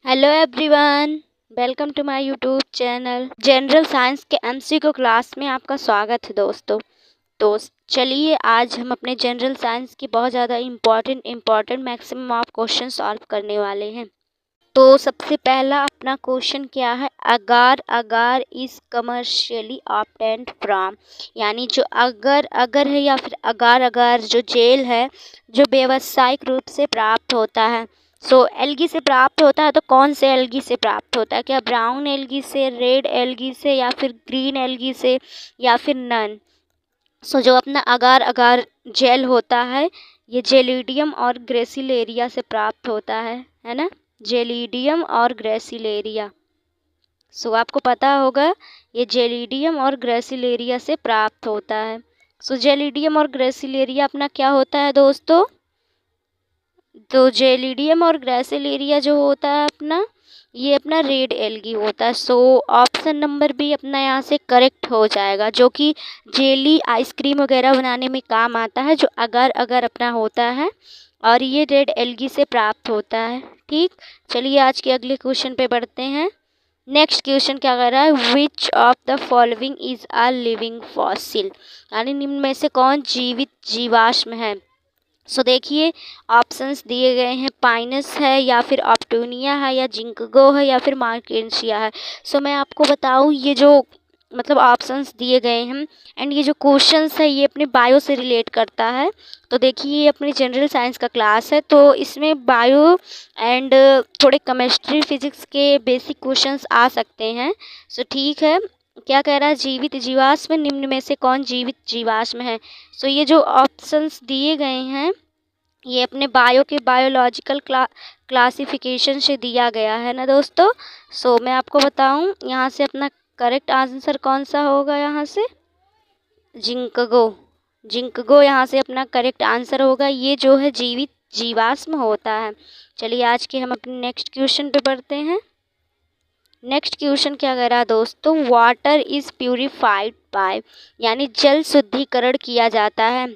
Hello everyone, welcome to my YouTube channel. General science के MCQ class में आपका स्वागत है दोस्तों। तो चलिए आज हम अपने जनरल साइंस की बहुत ज़्यादा important maximum of question solve करने वाले हैं। तो सबसे पहला अपना क्वेश्चन क्या है, अगार अगार इज कमर्शियली ऑब्टेन्ड फ्रॉम, यानी जो अगर है या फिर अगार अगार जो जेल है जो व्यावसायिक रूप से प्राप्त होता है। एल्गी से प्राप्त होता है, तो कौन से एल्गी से प्राप्त होता है? क्या ब्राउन एल्गी से, रेड एल्गी से, या फिर ग्रीन एल्गी से, या फिर नन? जो अपना अगार अगार जेल होता है ये जेलिडियम और ग्रेसिलेरिया से प्राप्त होता है ना, जेलिडियम और ग्रेसिलेरिया। आपको पता होगा ये जेलिडियम और ग्रेसिलेरिया से प्राप्त होता है। जेलिडियम और ग्रेसिलेरिया अपना क्या होता है दोस्तों? तो जेलिडियम और ग्रेसिलेरिया जो होता है अपना, ये अपना रेड एल्गी होता है। ऑप्शन नंबर बी अपना यहाँ से करेक्ट हो जाएगा, जो कि जेली आइसक्रीम वगैरह बनाने में काम आता है, जो अगर अगर अपना होता है और ये रेड एल्गी से प्राप्त होता है। ठीक, चलिए आज के अगले क्वेश्चन पे बढ़ते हैं। नेक्स्ट क्वेश्चन क्या कर रहा है, which of the following is a living fossil, यानी निम्न में से कौन जीवित जीवाश्म है? देखिए ऑप्शंस दिए गए हैं, पाइनस है या फिर ऑप्टोनिया है या जिंकगो है या फिर मार्केंशिया है। मैं आपको बताऊं ये जो मतलब ऑप्शंस दिए गए हैं एंड ये जो क्वेश्चंस है ये अपने बायो से रिलेट करता है। तो देखिए ये अपनी जनरल साइंस का क्लास है, तो इसमें बायो एंड थोड़े केमिस्ट्री फिजिक्स के बेसिक क्वेश्चंस आ सकते हैं। ठीक है, क्या कह रहा है, जीवित जीवाश्म निम्न में से कौन जीवित जीवाश्म है? ये जो ऑप्शंस दिए गए हैं ये अपने बायो के बायोलॉजिकल क्लासिफिकेशन से दिया गया है ना दोस्तों। मैं आपको बताऊं यहाँ से अपना करेक्ट आंसर कौन सा होगा, यहाँ से जिंकगो यहाँ से अपना करेक्ट आंसर होगा। ये जो है जीवित जीवाश्म होता है। चलिए आज के हम अपने नेक्स्ट क्वेश्चन पे बढ़ते हैं। नेक्स्ट क्वेश्चन क्या कह रहा है दोस्तों, वाटर इज़ प्यूरिफाइड बाय, यानी जल शुद्धिकरण किया जाता है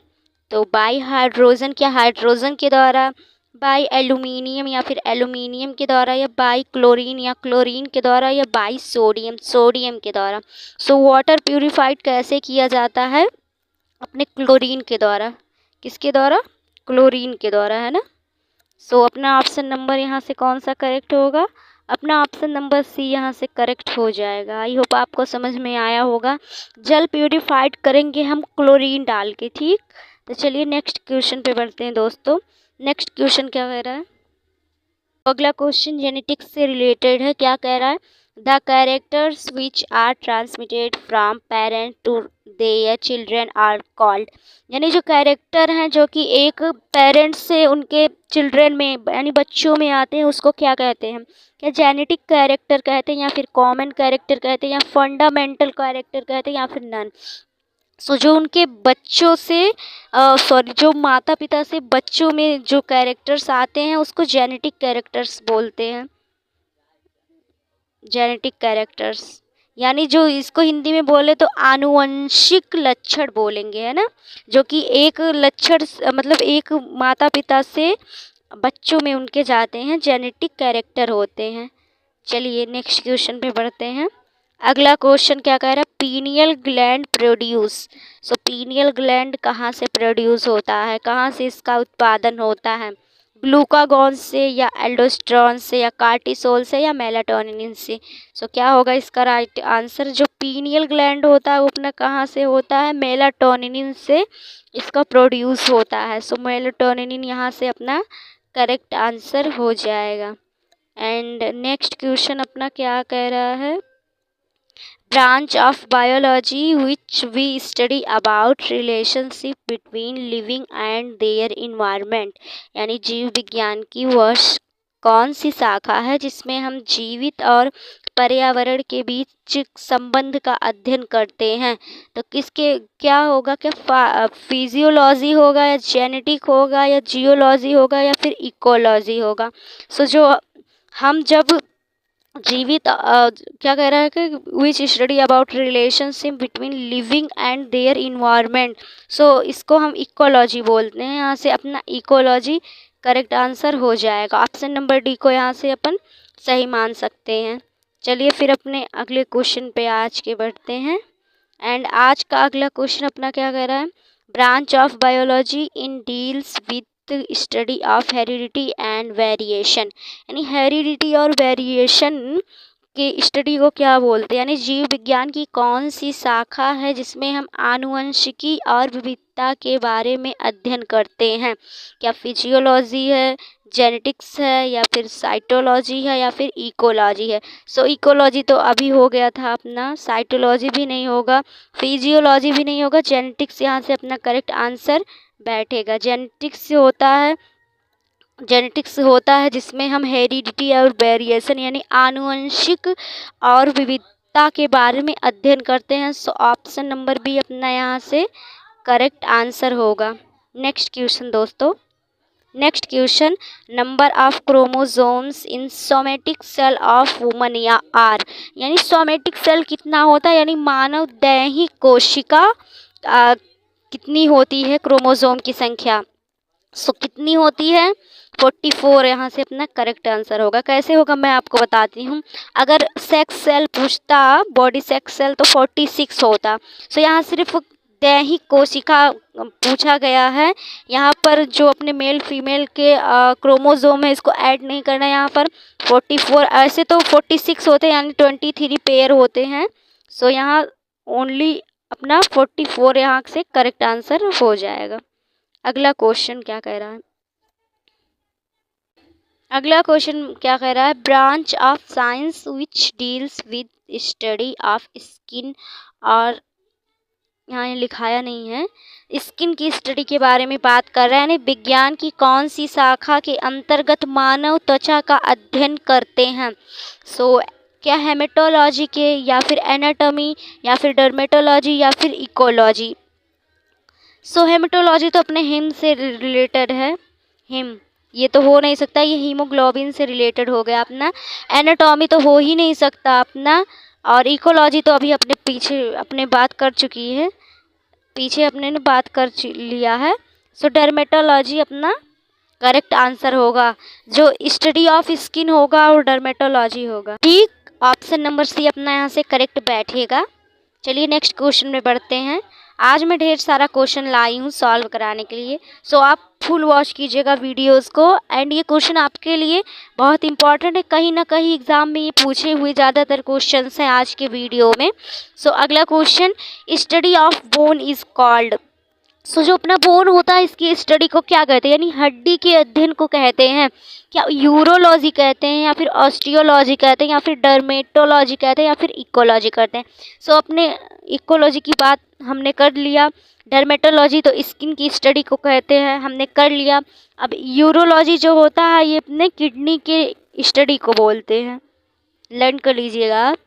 तो बाई हाइड्रोजन, क्या हाइड्रोजन के द्वारा, बाई एल्यूमिनियम या फिर एल्यूमिनियम के द्वारा, या बाई क्लोरीन या क्लोरीन के द्वारा, या बाई सोडियम के द्वारा। वाटर प्यूरिफाइड कैसे किया जाता है? अपने क्लोरीन के द्वारा। किसके द्वारा? क्लोरीन के द्वारा, है ना। अपना ऑप्शन नंबर यहाँ से कौन सा करेक्ट होगा? अपना ऑप्शन नंबर सी यहाँ से करेक्ट हो जाएगा। आई होप आपको समझ में आया होगा। जल प्यूरिफाइड करेंगे हम क्लोरीन डाल के। ठीक, तो चलिए नेक्स्ट क्वेश्चन पे बढ़ते हैं दोस्तों। नेक्स्ट क्वेश्चन क्या कह रहा है, अगला क्वेश्चन जेनेटिक्स से रिलेटेड है। क्या कह रहा है, the characters which are transmitted from parent to their children are called, यानी जो कैरेक्टर हैं जो कि एक पेरेंट्स से उनके चिल्ड्रन में यानी बच्चों में आते हैं उसको क्या कहते हैं? क्या जेनेटिक कैरेक्टर कहते हैं, या फिर कॉमन कैरेक्टर कहते हैं, या फंडामेंटल कैरेक्टर कहते हैं, या फिर नन? जो उनके बच्चों से जो माता पिता से बच्चों में जो कैरेक्टर्स आते हैं उसको जेनेटिक कैरेक्टर्स बोलते हैं। जेनेटिक कैरेक्टर्स यानी जो इसको हिंदी में बोले तो आनुवंशिक लक्षण बोलेंगे, है ना। जो कि एक लक्षण मतलब एक माता पिता से बच्चों में उनके जाते हैं, जेनेटिक कैरेक्टर होते हैं। चलिए नेक्स्ट क्वेश्चन पे बढ़ते हैं। अगला क्वेश्चन क्या कह रहा है, pineal gland produce. Pineal gland कहाँ से प्रोड्यूस होता है, कहाँ से इसका उत्पादन होता है? ग्लूकागॉन से, या एल्डोस्टेरोन से, या कार्टिसोल से, या मेलाटोनिन से? क्या होगा इसका राइट आंसर? जो पीनियल ग्लैंड होता है वो अपना कहाँ से होता है? मेलाटोनिन से इसका प्रोड्यूस होता है। मेलाटोनिन यहाँ से अपना करेक्ट आंसर हो जाएगा। एंड नेक्स्ट क्वेश्चन अपना क्या कह रहा है, branch of biology which we study about relationship between living and their environment, यानी जीव विज्ञान की वह कौन सी शाखा है जिसमें हम जीवित और पर्यावरण के बीच संबंध का अध्ययन करते हैं? तो किसके क्या होगा, क्या फिजियोलॉजी होगा, या जेनेटिक होगा, या जियोलॉजी होगा, या फिर इकोलॉजी होगा? जो हम जब जीवित क्या कह रहा है कि which study about relationship between living and their environment, इसको हम इकोलॉजी बोलते हैं। यहाँ से अपना इकोलॉजी करेक्ट आंसर हो जाएगा। ऑप्शन नंबर डी को यहाँ से अपन सही मान सकते हैं। चलिए फिर अपने अगले क्वेश्चन पे आज के बढ़ते हैं। एंड आज का अगला क्वेश्चन अपना क्या कह रहा है, branch of biology in deals with study of heredity and variation, यानी हेरिडिटी और वेरिएशन के स्टडी को क्या बोलते हैं, यानी जीव विज्ञान की कौन सी शाखा है जिसमें हम आनुवंशिकी और विविधता के बारे में अध्ययन करते हैं। क्या फिजियोलॉजी है, जेनेटिक्स है, या फिर साइटोलॉजी है, या फिर इकोलॉजी है। सो इकोलॉजी तो अभी हो गया था अपना, साइटोलॉजी भी नहीं होगा, फिजियोलॉजी भी नहीं होगा, जेनेटिक्स यहाँ से अपना करेक्ट आंसर बैठेगा। जेनेटिक्स होता है जिसमें हम हेरिडिटी और वेरिएशन यानी आनुवंशिक और विविधता के बारे में अध्ययन करते हैं। सो ऑप्शन नंबर बी अपना यहाँ से करेक्ट आंसर होगा। नेक्स्ट क्वेश्चन दोस्तों, next question, number of chromosomes in somatic cell of woman या आर, यानी सोमेटिक सेल कितना होता है, यानी मानव दैहिक कोशिका कितनी होती है, क्रोमोसोम की संख्या सो कितनी होती है, 44 यहाँ से अपना करेक्ट आंसर होगा। कैसे होगा मैं आपको बताती हूँ। अगर सेक्स सेल पूछता, बॉडी सेक्स सेल, तो 46 होता। सो यहाँ सिर्फ दैहिक कोशिका पूछा गया है। यहाँ पर जो अपने मेल फीमेल के क्रोमोसोम है इसको ऐड नहीं करना है यहाँ पर। 44 ऐसे तो 46 होते हैं, यानी 23 पेयर होते हैं। सो यहाँ ओनली अपना 44 यहाँ से करेक्ट आंसर हो जाएगा। अगला क्वेश्चन क्या कह रहा है, अगला क्वेश्चन क्या कह रहा है, branch of science which deals with study of skin, और यहाँ लिखाया नहीं है, स्किन की स्टडी के बारे में बात कर रहा है, यानी विज्ञान की कौन सी शाखा के अंतर्गत मानव त्वचा का अध्ययन करते हैं। सो क्या हेमेटोलॉजी के, या फिर एनाटॉमी, या फिर डर्मेटोलॉजी, या फिर इकोलॉजी। सो हेमेटोलॉजी तो अपने हिम से रिलेटेड है, हिम ये तो हो नहीं सकता, ये हीमोग्लोबिन से रिलेटेड हो गया अपना। एनाटॉमी तो हो ही नहीं सकता अपना, और इकोलॉजी तो अभी अपने पीछे अपने बात कर चुकी है, पीछे अपने ने बात कर लिया है। सो डर्मेटोलॉजी अपना करेक्ट आंसर होगा, जो स्टडी ऑफ स्किन होगा और डर्मेटोलॉजी होगा। ठीक, ऑप्शन नंबर सी अपना यहाँ से करेक्ट बैठेगा। चलिए नेक्स्ट क्वेश्चन में बढ़ते हैं। आज मैं ढेर सारा क्वेश्चन लाई हूँ सॉल्व कराने के लिए, सो आप फुल वॉच कीजिएगा वीडियोस को। एंड ये क्वेश्चन आपके लिए बहुत इंपॉर्टेंट है, कहीं ना कहीं एग्जाम में ये पूछे हुए ज़्यादातर क्वेश्चंस हैं आज के वीडियो में। सो अगला question, study of bone is called. So जो अपना बोन होता है इसकी स्टडी को क्या कहते हैं, यानी हड्डी के अध्ययन को कहते हैं। क्या यूरोलॉजी कहते हैं, या फिर ऑस्टियोलॉजी कहते हैं, या फिर डर्मेटोलॉजी कहते हैं, या फिर इकोलॉजी कहते हैं। सो अपने इकोलॉजी की बात हमने कर लिया, डर्मेटोलॉजी तो स्किन की स्टडी को कहते हैं, हमने कर लिया। अब यूरोलॉजी जो होता है ये अपने किडनी के स्टडी को बोलते हैं, लर्न कर लीजिएगा आप,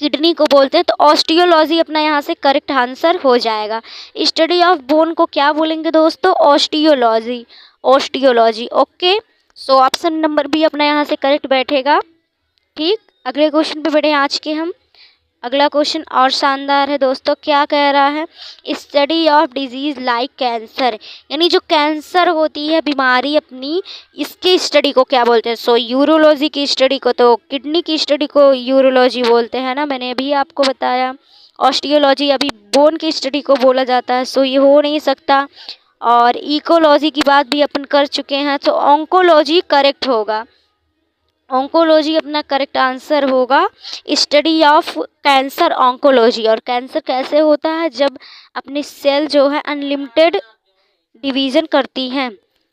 किडनी को बोलते हैं। तो ऑस्टियोलॉजी अपना यहाँ से करेक्ट आंसर हो जाएगा। स्टडी ऑफ बोन को क्या बोलेंगे दोस्तों, osteology, osteology. Okay, so option number B अपना यहाँ से करेक्ट बैठेगा। ठीक, अगले क्वेश्चन पे बढ़े आज के हम। अगला क्वेश्चन और शानदार है दोस्तों, क्या कह रहा है, study of disease like cancer, यानी जो कैंसर होती है बीमारी अपनी, इसकी स्टडी को क्या बोलते हैं। सो यूरोलॉजी की स्टडी को तो किडनी की स्टडी को यूरोलॉजी बोलते हैं ना, मैंने अभी आपको बताया। ऑस्टियोलॉजी अभी बोन की स्टडी को बोला जाता है, सो ये हो नहीं सकता। और इकोलॉजी की बात भी अपन कर चुके हैं, तो ऑन्कोलॉजी करेक्ट होगा, ऑन्कोलॉजी अपना करेक्ट आंसर होगा। Study of cancer oncology. और कैंसर कैसे होता है, जब अपनी सेल जो है अनलिमिटेड डिवीज़न करती हैं,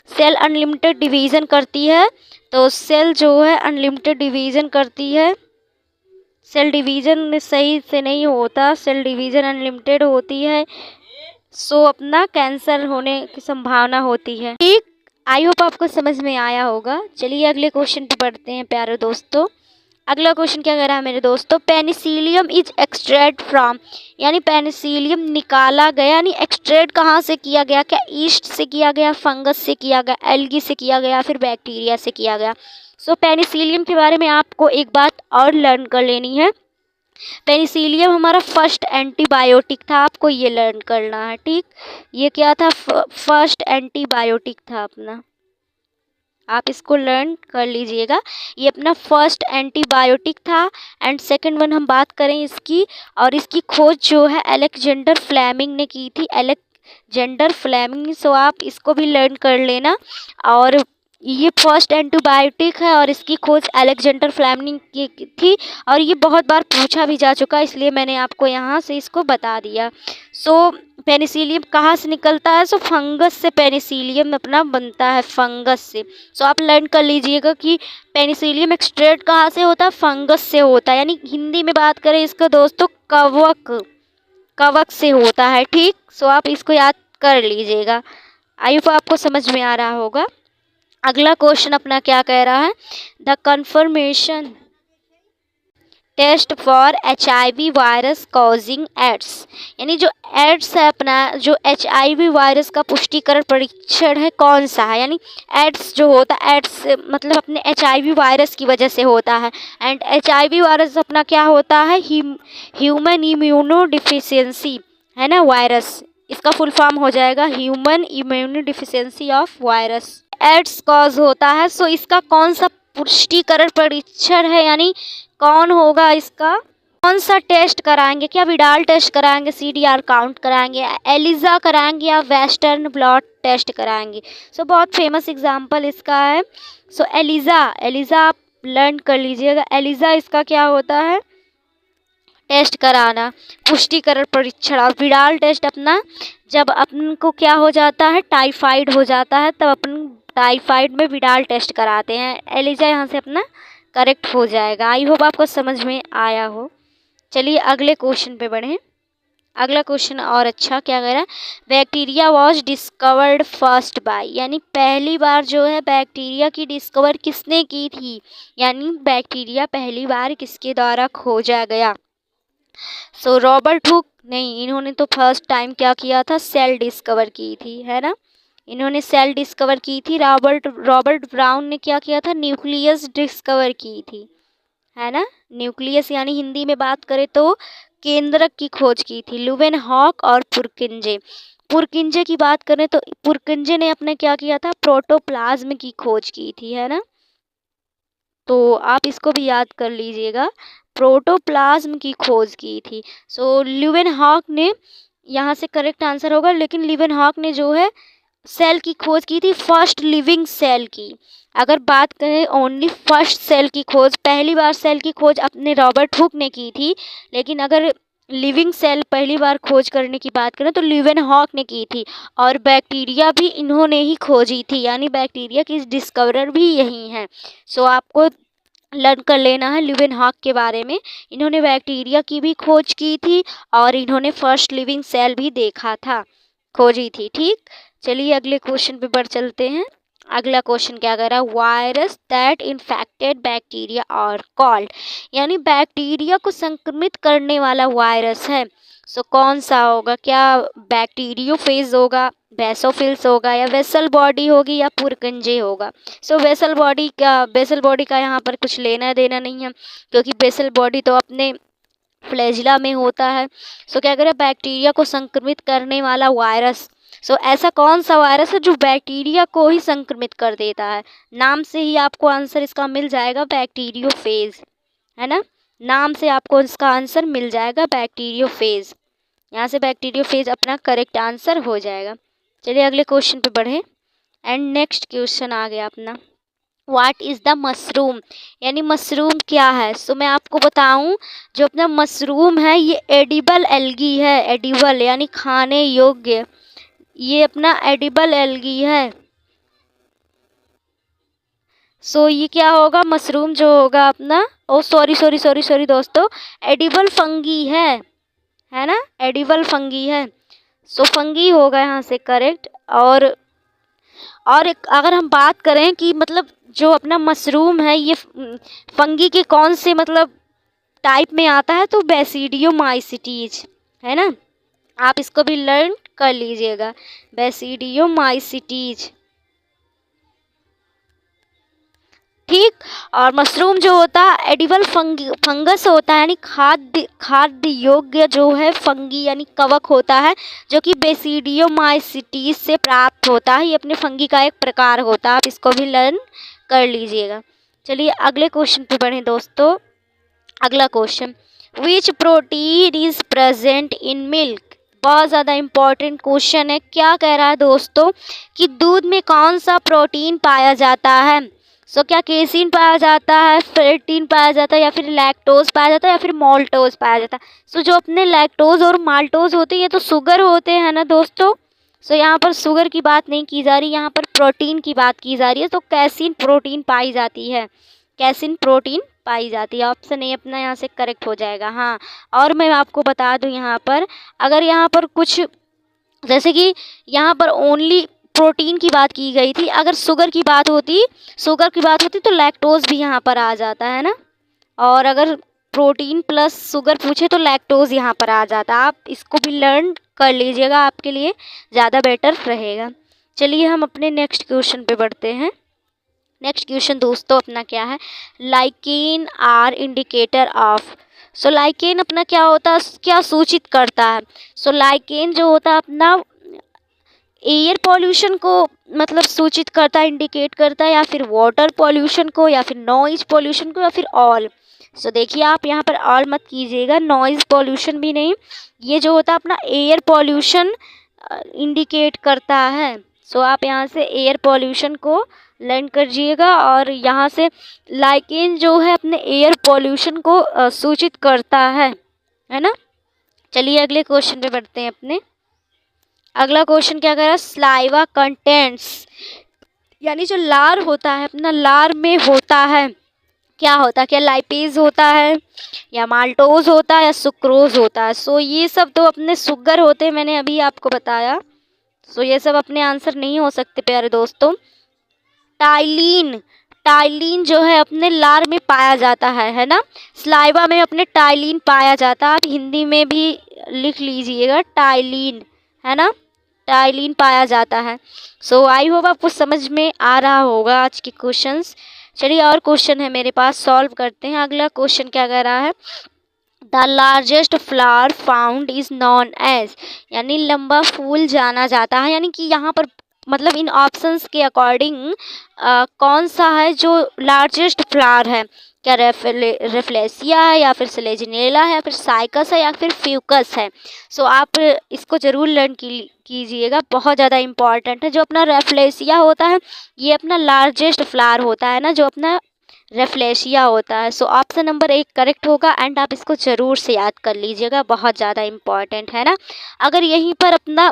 सेल अनलिमिटेड डिवीज़न करती है, तो सेल जो है अनलिमिटेड डिवीज़न करती है, सेल डिवीज़न सही से नहीं होता, सेल डिवीज़न अनलिमिटेड होती है, सो अपना कैंसर होने की संभावना होती है। ठीक, आई होप आपको समझ में आया होगा। चलिए अगले क्वेश्चन पे बढ़ते हैं प्यारे दोस्तों। अगला क्वेश्चन क्या कह रहा है मेरे दोस्तों, पेनिसिलियम इज एक्सट्रैक्ट फ्रॉम, यानी पेनिसिलियम निकाला गया, यानी एक्सट्रैक्ट कहाँ से किया गया, क्या ईस्ट से किया गया, फंगस से किया गया, एल्गी से किया गया, फिर बैक्टीरिया से किया गया। सो पेनिसिलियम के बारे में आपको एक बात और लर्न कर लेनी है। पेनिसिलियम हमारा फर्स्ट एंटीबायोटिक था, आपको ये लर्न करना है। ठीक, ये क्या था, फर्स्ट एंटीबायोटिक था अपना। आप इसको लर्न कर लीजिएगा। ये अपना फर्स्ट एंटीबायोटिक था। एंड सेकंड वन हम बात करें इसकी, और इसकी खोज जो है अलेक्जेंडर फ्लेमिंग ने की थी, अलेक्जेंडर फ्लेमिंग। सो आप इसको भी लर्न कर लेना। और ये फर्स्ट एंटीबायोटिक है और इसकी खोज अलेक्जेंडर फ्लेमिंग की थी, और ये बहुत बार पूछा भी जा चुका है, इसलिए मैंने आपको यहाँ से इसको बता दिया। सो पेनिसिलियम कहाँ से निकलता है? सो फंगस से पेनिसिलियम अपना बनता है, फंगस से। सो आप लर्न कर लीजिएगा कि पेनिसिलियम एक्सट्रैक्ट कहाँ से होता है? फंगस से होता है। यानी हिंदी में बात करें इसका दोस्तों, कवक से होता है। ठीक, सो आप इसको याद कर लीजिएगा। आई होप आपको समझ में आ रहा होगा। अगला क्वेश्चन अपना क्या कह रहा है? The confirmation test for HIV virus causing AIDS. यानी जो एड्स है अपना, जो HIV वायरस का पुष्टिकरण परीक्षण है कौन सा है? यानी एड्स जो होता है, एड्स मतलब अपने HIV वायरस की वजह से होता है। एंड HIV वायरस अपना क्या होता है? ह्यूमन इम्यूनो डिफिशियंसी, है ना, वायरस। इसका फुल फॉर्म हो जाएगा human immunodeficiency of virus, AIDS cause होता है। सो इसका कौन सा पुष्टिकरण परीक्षण है? यानी कौन होगा इसका? कौन सा टेस्ट कराएंगे? क्या विडाल टेस्ट कराएंगे, CDR काउंट कराएंगे, एलिजा कराएंगे, या वेस्टर्न ब्लॉट टेस्ट कराएंगे? सो बहुत फेमस एग्जांपल इसका है। सो एलिजा आप लर्न कर लीजिएगा। एलिजा इसका क्या होता है? टेस्ट कराना, पुष्टिकरण परीक्षण। और विडाल टेस्ट अपना, जब अपन को क्या हो जाता है, टाइफाइड हो जाता है, तब अपन टाइफाइड में विडाल टेस्ट कराते हैं। एलिजा यहाँ से अपना करेक्ट हो जाएगा। आई होप आपको समझ में आया हो। चलिए अगले क्वेश्चन पे बढ़ें। अगला क्वेश्चन और अच्छा क्या कह रहा है? Bacteria was discovered first by. यानी पहली बार जो है बैक्टीरिया की डिस्कवर किसने की थी? यानी बैक्टीरिया पहली बार किसके द्वारा खोजा गया? सो रॉबर्ट हुक नहीं, इन्होंने तो फर्स्ट टाइम क्या किया था? सेल डिस्कवर की थी, है ना, इन्होंने सेल डिस्कवर की थी। रॉबर्ट ब्राउन ने क्या किया था? न्यूक्लियस डिस्कवर की थी, है ना। न्यूक्लियस यानी हिंदी में बात करें तो केंद्रक की खोज की थी। लुवेनहॉक और पुरकिंजे की बात करें तो पुरकिंजे ने अपने क्या किया था? प्रोटोप्लाज्म की खोज की थी, है ना। तो आप इसको भी याद कर लीजिएगा, प्रोटोप्लाज्म की खोज की थी। सो ल्यूवेनहॉक ने यहाँ से करेक्ट आंसर होगा, लेकिन ल्यूवेनहॉक ने जो है सेल की खोज की थी, फर्स्ट लिविंग सेल की। अगर बात करें ओनली फर्स्ट सेल की खोज, पहली बार सेल की खोज अपने रॉबर्ट हुक ने की थी, लेकिन अगर लिविंग सेल पहली बार खोज करने की बात करें तो ल्यूवेनहॉक ने की थी। और बैक्टीरिया भी इन्होंने ही खोजी थी, यानी बैक्टीरिया की डिस्कवरर भी यही हैं। सो आपको लर्न कर लेना है ल्यूवेनहॉक के बारे में। इन्होंने बैक्टीरिया की भी खोज की थी और इन्होंने फर्स्ट लिविंग सेल भी देखा था, खोजी थी। ठीक, चलिए अगले क्वेश्चन पे बढ़ चलते हैं। अगला क्वेश्चन क्या कर रहा है? वायरस दैट इन्फेक्टेड बैक्टीरिया और कॉल्ड। यानी बैक्टीरिया को संक्रमित करने वाला वायरस है। सो कौन सा होगा? क्या बैक्टीरियोफेज होगा, बेसोफिल्स होगा, या वेसल बॉडी होगी, या पुरकिंजे होगा? सो बेसल बॉडी का यहाँ पर कुछ लेना देना नहीं है, क्योंकि बेसल बॉडी तो अपने फ्लैजिला में होता है। सो क्या करें? बैक्टीरिया को संक्रमित करने वाला वायरस। सो ऐसा कौन सा वायरस है जो बैक्टीरिया को ही संक्रमित कर देता है? नाम से ही आपको आंसर इसका मिल जाएगा, बैक्टीरियोफेज, है ना। नाम से आपको इसका आंसर मिल जाएगा, बैक्टीरियोफेज। यहाँ से बैक्टीरियोफेज अपना करेक्ट आंसर हो जाएगा। चलिए अगले क्वेश्चन पे बढ़े। एंड नेक्स्ट क्वेश्चन आ गया अपना, व्हाट इज़ द मशरूम। यानी मशरूम क्या है? सो मैं आपको बताऊं, जो अपना मशरूम है ये एडिबल एल्गी है। एडिबल यानी खाने योग्य, ये अपना एडिबल एल्गी है। सो ये क्या होगा? मशरूम जो होगा अपना, ओ सॉरी दोस्तों, एडिबल फंगी है ना, एडिबल फंगी है। सो फंगी होगा यहाँ से करेक्ट। और एक अगर हम बात करें कि मतलब जो अपना मशरूम है ये फंगी के कौन से मतलब टाइप में आता है, तो बेसिडियोमाइसिटीज, है ना। आप इसको भी लर्न कर लीजिएगा, बेसिडियोमाइसिटीज। ठीक। और मशरूम जो होता है एडिबल फंगस होता है, यानी खाद्य योग्य जो है फंगी यानी कवक होता है, जो कि बेसिडियोमाइसिटीज से प्राप्त होता है। ये अपने फंगी का एक प्रकार होता है, आप इसको भी लर्न कर लीजिएगा। चलिए अगले क्वेश्चन पे बढ़ें दोस्तों। अगला question, which protein is present in milk. बहुत ज़्यादा इम्पोर्टेंट क्वेश्चन है। क्या कह रहा है दोस्तों कि दूध में कौन सा प्रोटीन पाया जाता है। क्या केसीन पाया जाता है, फेर्टिन पाया जाता है, या फिर लैक्टोज पाया जाता है, या फिर माल्टोज पाया जाता है। जो अपने लैक्टोज और माल्टोज होते हैं ये तो शुगर होते हैं ना दोस्तों। यहाँ पर शुगर की बात नहीं की जा रही, यहाँ पर प्रोटीन की बात की जा रही है। तो कैसीन प्रोटीन पाई जाती है, कैसीन प्रोटीन पाई जाती है। ऑप्शन ए अपना यहाँ से करेक्ट हो जाएगा। हाँ, और मैं आपको बता दूँ यहाँ पर, अगर यहाँ पर कुछ जैसे कि यहाँ पर ओनली प्रोटीन की बात की गई थी, अगर शुगर की बात होती तो लैक्टोज भी यहाँ पर आ जाता है ना। और अगर प्रोटीन प्लस शुगर पूछे तो लैक्टोज यहाँ पर आ जाता। आप इसको भी लर्न कर लीजिएगा, आपके लिए ज़्यादा बेटर रहेगा। चलिए हम अपने नेक्स्ट क्वेश्चन पे बढ़ते हैं। नेक्स्ट क्वेश्चन दोस्तों अपना क्या है, lichen are indicator of. Lichen अपना क्या होता है, क्या सूचित करता है। लाइकेन जो होता है अपना एयर पॉल्यूशन को मतलब सूचित करता है, इंडिकेट करता है, या फिर वाटर पॉल्यूशन को, या फिर नॉइज पॉल्यूशन को, या फिर ऑल। देखिए आप यहाँ पर ऑल मत कीजिएगा, नॉइज पॉल्यूशन भी नहीं, ये जो होता है अपना एयर पॉल्यूशन इंडिकेट करता है। आप यहाँ से एयर पॉल्यूशन को लर्न करिएगा, और यहाँ से लाइकेन जो है अपने एयर पॉल्यूशन को सूचित करता है ना। चलिए अगले क्वेश्चन पे बढ़ते हैं अपने। अगला क्वेश्चन क्या कह रहा है, स्लाइवा कंटेंट्स, यानी जो लार होता है अपना, लार में होता है क्या होता है, क्या लाइपेज होता है, या माल्टोज होता है, या सुक्रोज होता है। ये सब तो अपने शुगर होते हैं, मैंने अभी आपको बताया। ये सब अपने आंसर नहीं हो सकते प्यारे दोस्तों। टाइलिन जो है अपने लार में पाया जाता है ना। स्लाइवा में अपने टाइलिन पाया जाता है, आप हिंदी में भी लिख लीजिएगा टाइलिन, है ना, टाइलिन पाया जाता है। आई होप आपको समझ में आ रहा होगा आज के क्वेश्चंस। चलिए और क्वेश्चन है मेरे पास, सॉल्व करते हैं। अगला क्वेश्चन क्या कह रहा है, the largest flower found is non age, यानी लंबा फूल जाना जाता है, यानी कि यहाँ पर मतलब इन ऑप्शंस के अकॉर्डिंग कौन सा है जो लार्जेस्ट फ्लावर है। क्या रेफ्लेसिया है, या फिर सेलेजिनेला है, या फिर साइकस है, या फिर फ्यूकस है। आप इसको ज़रूर लर्न कीजिएगा, बहुत ज़्यादा इम्पॉर्टेंट है। जो अपना रेफ्लेसिया होता है ये अपना लार्जेस्ट फ्लावर होता है ना, जो अपना रेफ्लेशिया होता है। ऑप्शन नंबर 1 करेक्ट होगा, एंड आप इसको ज़रूर से याद कर लीजिएगा, बहुत ज़्यादा इम्पॉर्टेंट है ना। अगर यहीं पर अपना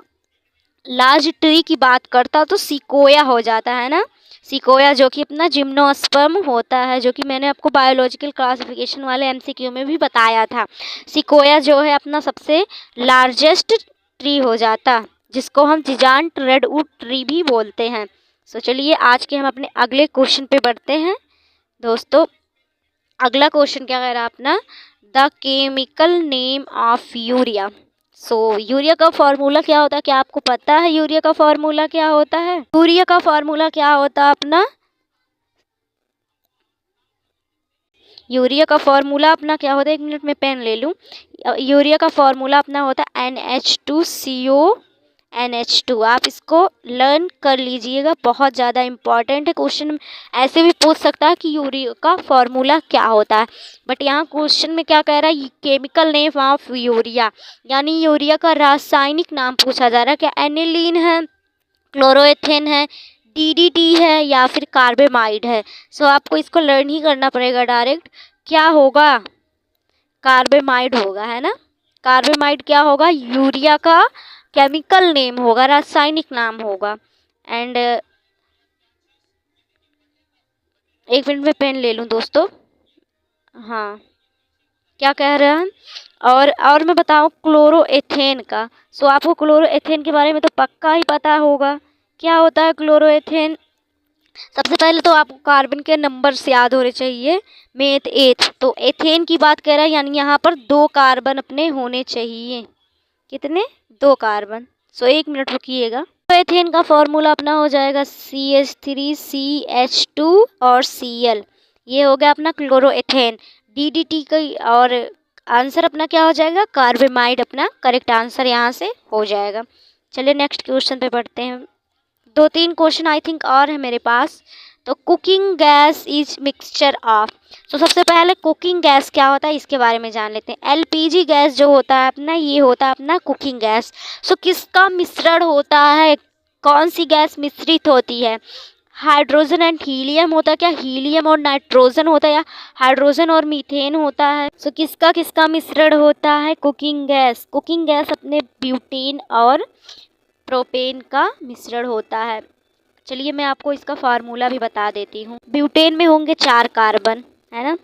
लार्ज ट्री की बात करता तो सिकोया हो जाता है ना। सिकोया जो कि अपना जिम्नोस्पर्म होता है, जो कि मैंने आपको बायोलॉजिकल क्लासिफिकेशन वाले एमसीक्यू में भी बताया था। सिकोया जो है अपना सबसे लार्जेस्ट ट्री हो जाता, जिसको हम जिजांट रेडवुड ट्री भी बोलते हैं। चलिए आज के हम अपने अगले क्वेश्चन पे बढ़ते हैं दोस्तों। अगला क्वेश्चन क्या कह रहा है अपना, the chemical name of urea. Urea का फॉर्मूला क्या होता है, क्या आपको पता है यूरिया का फॉर्मूला क्या होता है। यूरिया का फॉर्मूला क्या होता है अपना, यूरिया का फॉर्मूला अपना क्या होता है, 1 मिनट में पेन ले लूँ। यूरिया का फॉर्मूला अपना होता है NH2CO NH2। आप इसको लर्न कर लीजिएगा, बहुत ज़्यादा इम्पॉर्टेंट है। क्वेश्चन ऐसे भी पूछ सकता है कि यूरिया का फॉर्मूला क्या होता है, बट यहाँ क्वेश्चन में क्या कह रहा है, केमिकल नेम ऑफ यूरिया, यानी यूरिया का रासायनिक नाम पूछा जा रहा है। क्या एनिलीन है, क्लोरोएथेन है, DDT है, या फिर कार्बेमाइड है। आपको इसको लर्न ही करना पड़ेगा डायरेक्ट। क्या होगा, कार्बेमाइड होगा, है ना। कार्बेमाइड क्या होगा, यूरिया का केमिकल नेम होगा, रासायनिक नाम होगा। एंड 1 मिनट में पेन ले लूँ दोस्तों। हाँ, क्या कह रहे हैं, और मैं बताऊँ क्लोरोएथेन का। आपको क्लोरोएथेन के बारे में तो पक्का ही पता होगा, क्या होता है क्लोरोएथेन। सबसे पहले तो आपको कार्बन के नंबर्स याद होने चाहिए, मेथ एथ। तो एथेन की बात कर रहा है, यानी यहाँ पर 2 कार्बन अपने होने चाहिए। कितने, 2 कार्बन। 1 मिनट रुकिएगा। तो एथेन का फॉर्मूला अपना हो जाएगा CH3CH2 और Cl। ये हो गया अपना क्लोरोएथेन। DDT का और आंसर अपना क्या हो जाएगा, कार्बेमाइड अपना करेक्ट आंसर यहाँ से हो जाएगा। चलिए नेक्स्ट क्वेश्चन पे पढ़ते हैं। 2-3 क्वेश्चन आई थिंक और है मेरे पास। तो cooking gas is mixture of. तो सबसे पहले कुकिंग गैस क्या होता है इसके बारे में जान लेते हैं। LPG गैस जो होता है अपना, ये होता है अपना कुकिंग गैस। सो किसका मिश्रण होता है, कौन सी गैस मिश्रित होती है, हाइड्रोजन एंड हीलियम होता है क्या, हीलियम और नाइट्रोजन होता है, या हाइड्रोजन और मीथेन होता है। सो किसका किसका मिश्रण होता है, कुकिंग गैस। कुकिंग गैस अपने ब्यूटेन और प्रोपेन का मिश्रण होता है। चलिए मैं आपको इसका फार्मूला भी बता देती हूँ। ब्यूटेन में होंगे 4 कार्बन, है ना,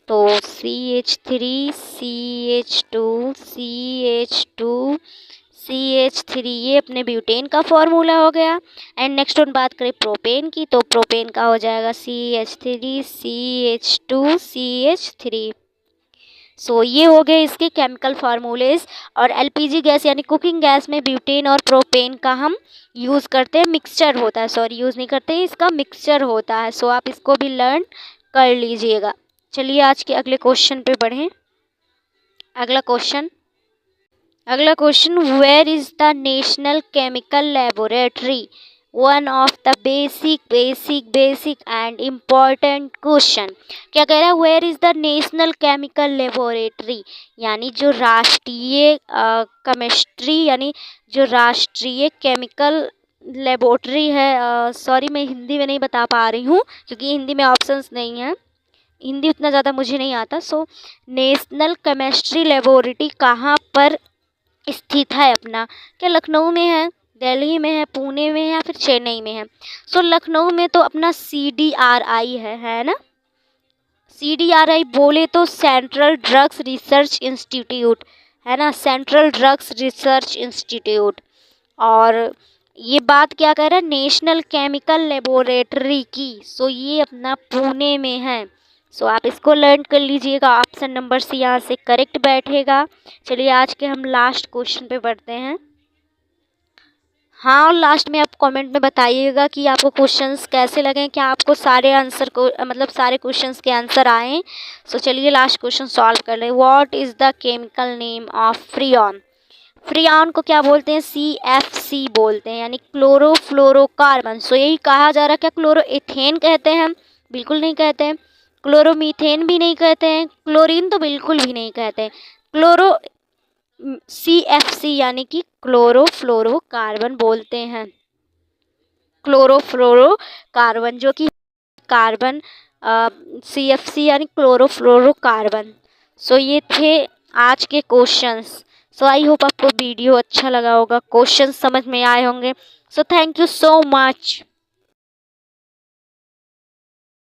तो CH3 CH2 CH2 CH3, ये अपने ब्यूटेन का फॉर्मूला हो गया। एंड नेक्स्ट हम बात करें प्रोपेन की, तो प्रोपेन का हो जाएगा CH3 CH2 CH3। सो ये हो गए इसके केमिकल फार्मूलेज। और LPG गैस यानी कुकिंग गैस में ब्यूटेन और प्रोपेन का हम यूज़ करते हैं, मिक्सचर होता है, सॉरी यूज़ नहीं करते हैं, इसका मिक्सचर होता है। सो आप इसको भी लर्न कर लीजिएगा। चलिए आज के अगले क्वेश्चन पे बढ़ें। अगला क्वेश्चन, where is the national chemical laboratory, one of the basic and important question. क्या कह रहा है, where is the national chemical laboratory, यानी जो राष्ट्रीय केमिस्ट्री यानी जो राष्ट्रीय केमिकल लेबोरेटरी है। सॉरी मैं हिंदी में नहीं बता पा रही हूँ क्योंकि हिंदी में ऑप्शंस नहीं है, हिंदी उतना ज़्यादा मुझे नहीं आता। सो नेशनल केमिस्ट्री लेबोरेटरी कहाँ पर स्थित है अपना, क्या लखनऊ में है, दिल्ली में है, पुणे में है, या फिर चेन्नई में है। सो लखनऊ में तो अपना CDRI है ना। CDRI बोले तो सेंट्रल ड्रग्स रिसर्च इंस्टीट्यूट, है ना, सेंट्रल ड्रग्स रिसर्च इंस्टीट्यूट। और ये बात क्या कह रहा है, नेशनल केमिकल लेबोरेटरी की। सो ये अपना पुणे में है। सो आप इसको लर्न कर लीजिएगा, ऑप्शन नंबर C यहाँ से करेक्ट बैठेगा। चलिए आज के हम लास्ट क्वेश्चन पे बढ़ते हैं। हाँ, और लास्ट में आप कमेंट में बताइएगा कि आपको क्वेश्चंस कैसे लगे, क्या आपको सारे आंसर को मतलब सारे क्वेश्चंस के आंसर आए। सो चलिए लास्ट क्वेश्चन सॉल्व कर ले। What is the chemical name of freon. Freon को क्या बोलते हैं, CFC बोलते हैं, यानी क्लोरोफ्लोरोकार्बन। सो यही कहा जा रहा है, क्या क्लोरोएथेन कहते हैं हम, बिल्कुल नहीं कहते हैं। क्लोरोमीथेन भी नहीं कहते हैं, क्लोरीन तो बिल्कुल भी नहीं कहते हैं। CFC यानी कि क्लोरोफ्लोरोकार्बन बोलते हैं। क्लोरोफ्लोरोकार्बन जो कि कार्बन, CFC यानी क्लोरोफ्लोरोकार्बन। सो ये थे आज के क्वेश्चंस। सो आई होप आपको वीडियो अच्छा लगा होगा, क्वेश्चंस समझ में आए होंगे। So thank you so much.